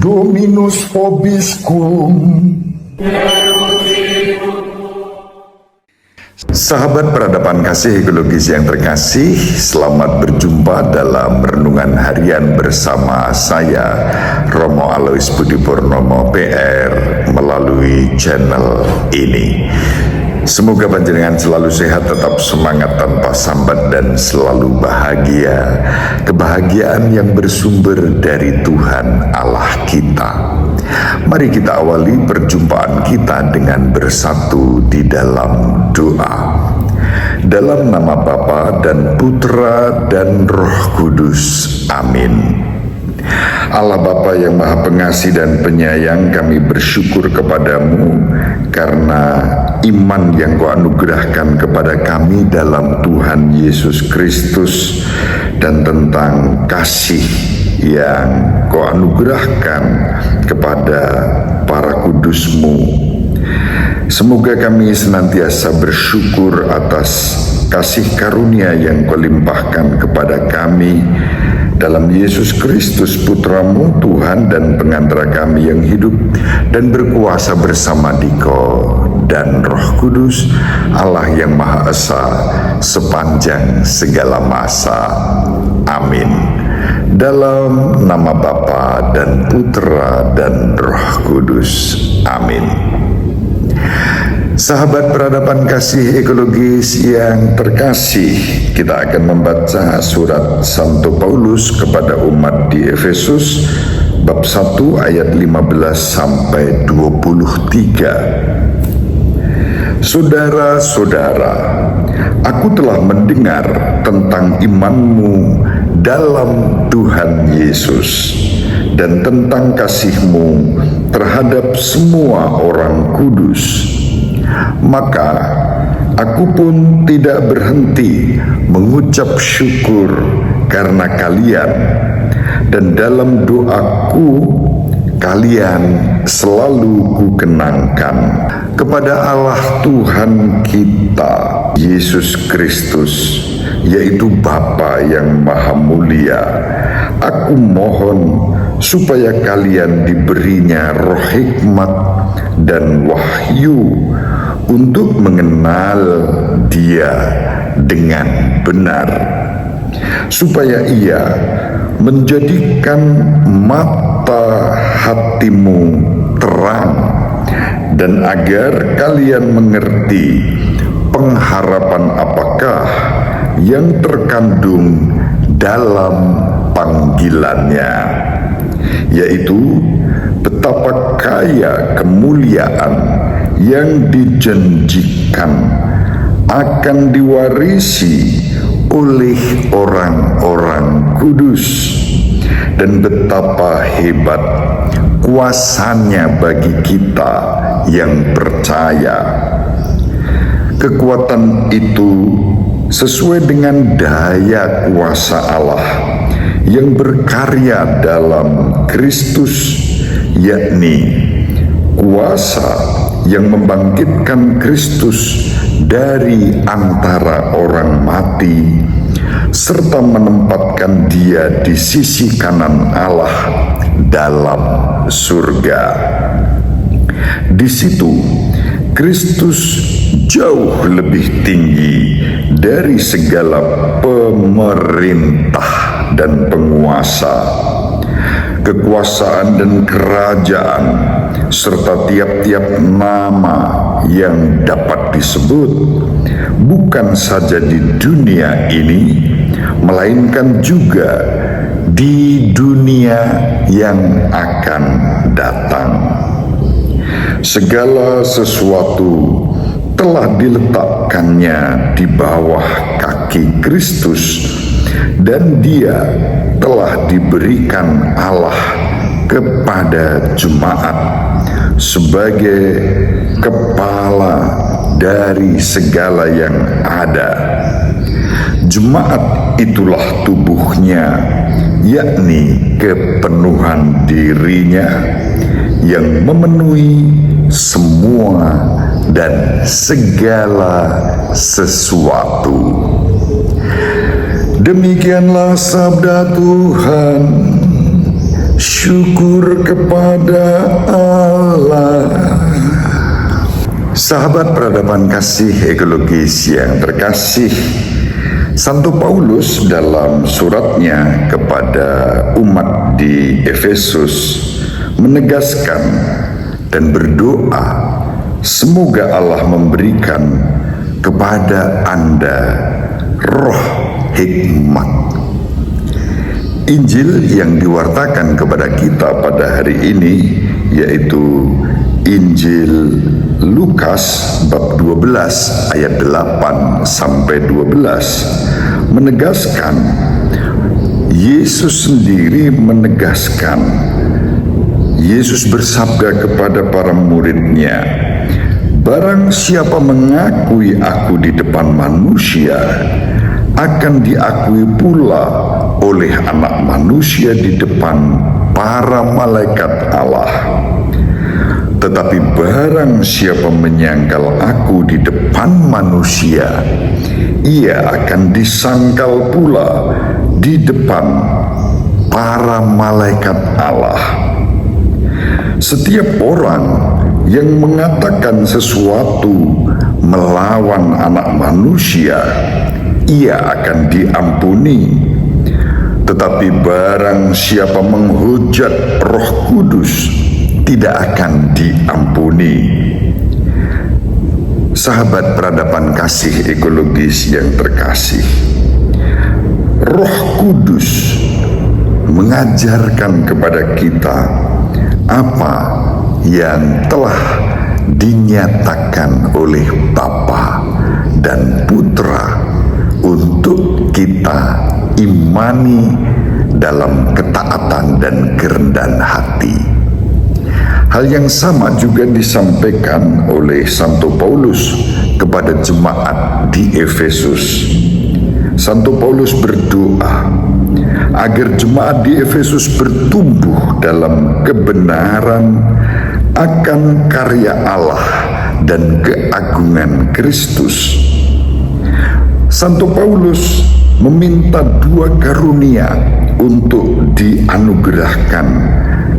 Dominus vobiscum. Sahabat peradaban kasih ekologis yang terkasih, selamat berjumpa dalam renungan harian bersama saya, Romo Alois Budi Purnomo PR, melalui channel ini. Semoga panjenengan selalu sehat, tetap semangat tanpa sambat, dan selalu bahagia. Kebahagiaan yang bersumber dari Tuhan Allah kita. Mari kita awali perjumpaan kita dengan bersatu di dalam doa. Dalam nama Bapa dan Putra dan Roh Kudus. Amin. Allah Bapa yang Maha Pengasih dan Penyayang, kami bersyukur kepadamu karena iman yang Kau anugerahkan kepada kami dalam Tuhan Yesus Kristus, dan tentang kasih yang Kau anugerahkan kepada para kudus-Mu. Semoga kami senantiasa bersyukur atas kasih karunia yang Kau limpahkan kepada kami dalam Yesus Kristus, Putra-Mu, Tuhan dan pengantara kami yang hidup dan berkuasa bersama Dikau dan Roh Kudus, Allah yang Maha Esa sepanjang segala masa. Amin. Dalam nama Bapa dan Putra dan Roh Kudus. Amin. Sahabat peradaban kasih ekologis yang terkasih, kita akan membaca surat Santo Paulus kepada umat di Efesus bab 1 ayat 15 sampai 23. Saudara-saudara, aku telah mendengar tentang imanmu dalam Tuhan Yesus dan tentang kasihmu terhadap semua orang kudus. Maka aku pun tidak berhenti mengucap syukur karena kalian, dan dalam doaku kalian selalu kukenangkan kepada Allah Tuhan kita Yesus Kristus, yaitu Bapa yang Maha Mulia. Aku mohon supaya kalian diberinya roh hikmat dan wahyu untuk mengenal Dia dengan benar, supaya Ia menjadikan mata hatimu terang, dan agar kalian mengerti pengharapan apakah yang terkandung dalam panggilannya, yaitu betapa kaya kemuliaan yang dijanjikan akan diwarisi oleh orang-orang kudus, dan betapa hebat kuasanya bagi kita yang percaya. Kekuatan itu sesuai dengan daya kuasa Allah yang berkarya dalam Kristus, yakni kuasa yang membangkitkan Kristus dari antara orang mati, serta menempatkan Dia di sisi kanan Allah dalam surga. Di situ Kristus jauh lebih tinggi dari segala pemerintah dan penguasa, kekuasaan dan kerajaan, serta tiap-tiap nama yang dapat disebut, bukan saja di dunia ini, melainkan juga di dunia yang akan datang. Segala sesuatu telah diletakkannya di bawah kaki Kristus, dan Dia telah diberikan Allah kepada jemaat sebagai kepala dari segala yang ada. Jemaat itulah tubuhnya, yakni kepenuhan dirinya yang memenuhi semua dan segala sesuatu. Demikianlah sabda Tuhan. syukur kepada Allah. Sahabat peradaban kasih ekologis yang terkasih, Santo Paulus dalam suratnya kepada umat di Efesus menegaskan dan berdoa semoga Allah memberikan kepada Anda roh hikmat. Injil yang diwartakan kepada kita pada hari ini yaitu Injil Lukas bab 12 ayat 8 sampai 12 menegaskan, Yesus sendiri menegaskan, Yesus bersabda kepada para muridnya, barang siapa mengakui aku di depan manusia, akan diakui pula oleh Anak Manusia di depan para malaikat Allah. Tetapi barang siapa menyangkal aku di depan manusia, ia akan disangkal pula di depan para malaikat Allah. Setiap orang yang mengatakan sesuatu melawan Anak Manusia, ia akan diampuni. Tetapi barang siapa menghujat Roh Kudus, tidak akan diampuni. Sahabat peradaban kasih ekologis yang terkasih, Roh Kudus mengajarkan kepada kita apa yang telah dinyatakan oleh Bapa dan Putra untuk kita imani dalam ketaatan dan kerendahan hati. Hal yang sama juga disampaikan oleh Santo Paulus kepada jemaat di Efesus. Santo Paulus berdoa agar jemaat di Efesus bertumbuh dalam kebenaran akan karya Allah dan keagungan Kristus. Santo Paulus meminta dua karunia untuk dianugerahkan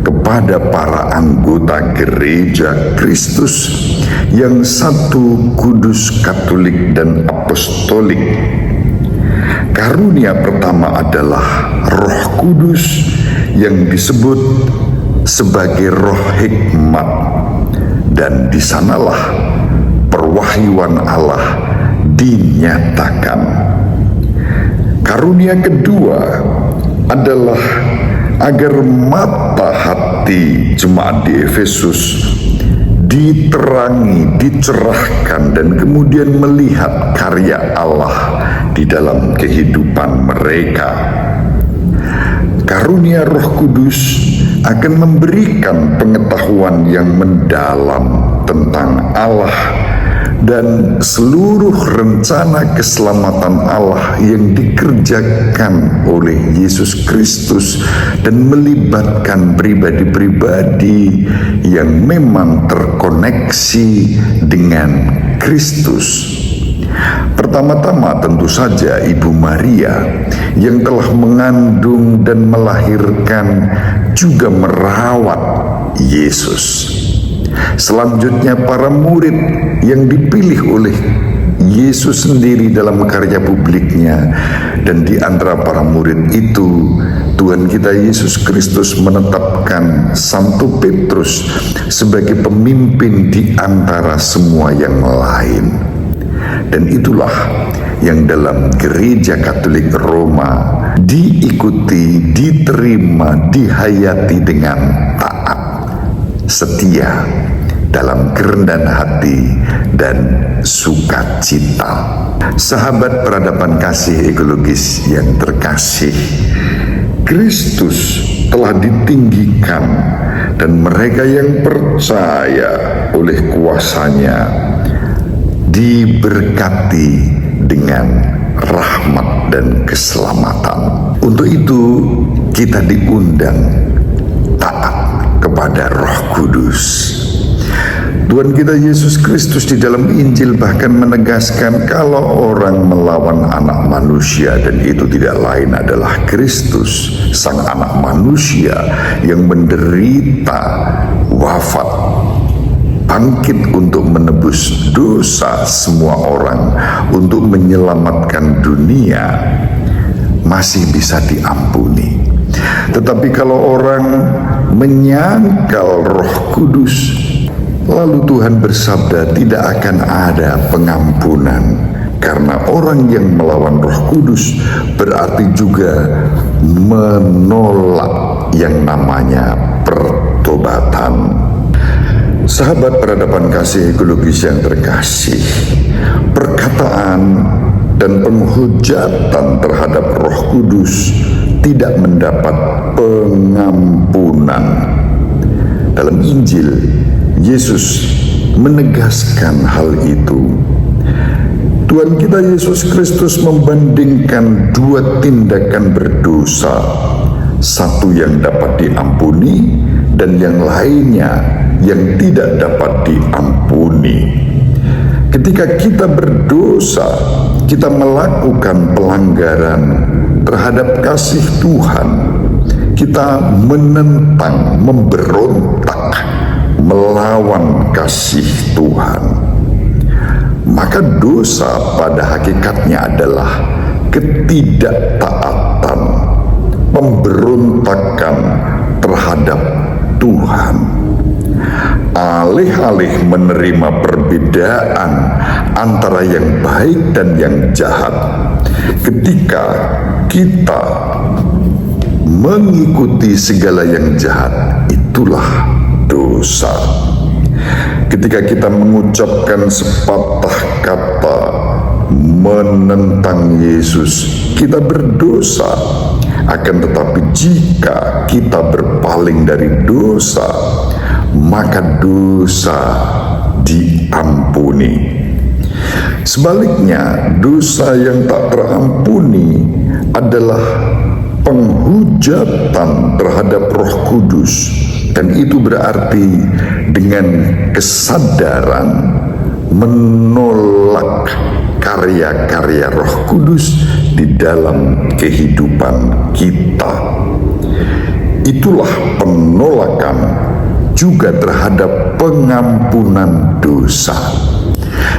kepada para anggota gereja Kristus, yang satu kudus, katolik, dan apostolik. Karunia pertama adalah Roh Kudus yang disebut sebagai roh hikmat, dan di sanalah perwahyuan Allah dinyatakan. Karunia kedua adalah agar mata hati jemaat di Efesus diterangi, dicerahkan, dan kemudian melihat karya Allah di dalam kehidupan mereka. Karunia Roh Kudus akan memberikan pengetahuan yang mendalam tentang Allah dan seluruh rencana keselamatan Allah yang dikerjakan oleh Yesus Kristus dan melibatkan pribadi-pribadi yang memang terkoneksi dengan Kristus. Pertama-tama tentu saja Ibu Maria yang telah mengandung dan melahirkan juga merawat Yesus. Selanjutnya para murid yang dipilih oleh Yesus sendiri dalam karya publiknya, dan di antara para murid itu Tuhan kita Yesus Kristus menetapkan Santo Petrus sebagai pemimpin di antara semua yang lain. Dan itulah yang dalam gereja Katolik Roma diikuti, diterima, dihayati dengan taat, setia, dalam kerendahan hati dan sukacita. Sahabat peradaban kasih ekologis yang terkasih, Kristus telah ditinggikan dan mereka yang percaya oleh kuasanya diberkati dengan rahmat dan keselamatan. Untuk itu kita diundang taat kepada Roh Kudus. Tuhan kita Yesus Kristus di dalam Injil bahkan menegaskan kalau orang melawan anak manusia, dan itu tidak lain adalah Kristus, sang anak manusia yang menderita, wafat, bangkit untuk menebus dosa semua orang, untuk menyelamatkan dunia, masih bisa diampuni. Tetapi kalau orang menyangkal Roh Kudus, lalu Tuhan bersabda tidak akan ada pengampunan, karena orang yang melawan Roh Kudus berarti juga menolak yang namanya pertobatan. Sahabat peradaban kasih ekologis yang terkasih, perkataan dan penghujatan terhadap Roh Kudus tidak mendapat pengampunan. Dalam Injil, Yesus menegaskan hal itu. Tuhan kita Yesus Kristus membandingkan dua tindakan berdosa, satu yang dapat diampuni dan yang lainnya yang tidak dapat diampuni. Ketika kita berdosa, kita melakukan pelanggaran terhadap kasih Tuhan, kita menentang, memberontak, melawan kasih Tuhan, maka dosa pada hakikatnya adalah ketidaktaatan, pemberontakan terhadap Tuhan. Alih-alih menerima perbedaan antara yang baik dan yang jahat, ketika kita mengikuti segala yang jahat, itulah dosa. Ketika kita mengucapkan sepatah kata menentang Yesus, kita berdosa. Akan tetapi jika kita berpaling dari dosa, maka dosa diampuni. Sebaliknya, dosa yang tak terampuni adalah penghujatan terhadap Roh Kudus, dan itu berarti dengan kesadaran menolak karya-karya Roh Kudus di dalam kehidupan kita. Itulah penolakan juga terhadap pengampunan dosa.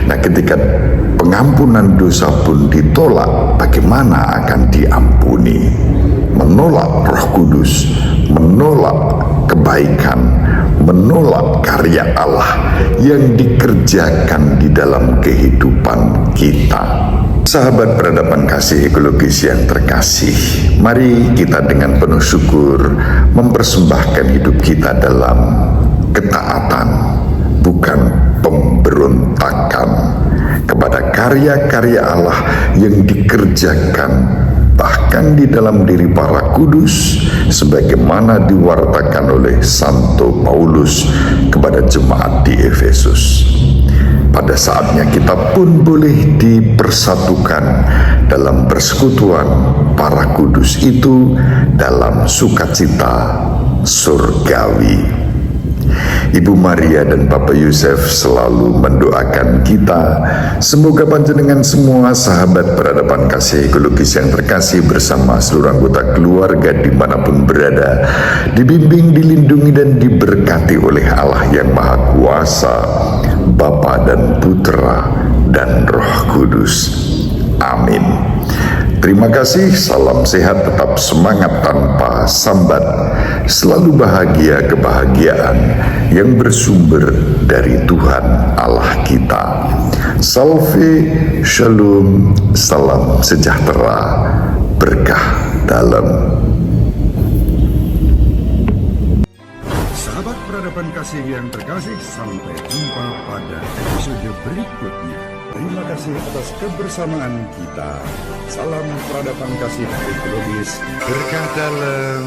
Nah, ketika pengampunan dosa pun ditolak, bagaimana akan diampuni? Menolak Roh Kudus, menolak kebaikan, menolak karya Allah yang dikerjakan di dalam kehidupan kita. Sahabat peradaban kasih ekologis yang terkasih, mari kita dengan penuh syukur mempersembahkan hidup kita dalam ketaatan, bukan pemberontakan, kepada karya-karya Allah yang dikerjakan bahkan di dalam diri para kudus, sebagaimana diwartakan oleh Santo Paulus kepada jemaat di Efesus. Pada saatnya kita pun boleh dipersatukan dalam persekutuan para kudus itu dalam sukacita surgawi. Ibu Maria dan Bapak Yusuf selalu mendoakan kita. Semoga panjenengan semua sahabat peradaban kasih ekologis yang terkasih bersama seluruh anggota keluarga dimanapun berada, dibimbing, dilindungi, dan diberkati oleh Allah yang Maha Kuasa, Bapa dan Putra dan Roh Kudus. Amin. Terima kasih, salam sehat, tetap semangat tanpa sambat, selalu bahagia kebahagiaan yang bersumber dari Tuhan Allah kita. Salve, shalom, salam sejahtera, berkah dalam. Sahabat peradaban kasih yang terkasih, sampai jumpa pada episode berikutnya. Terima kasih atas kebersamaan kita. Salam peradaban kasih ekologis, berkah dalam.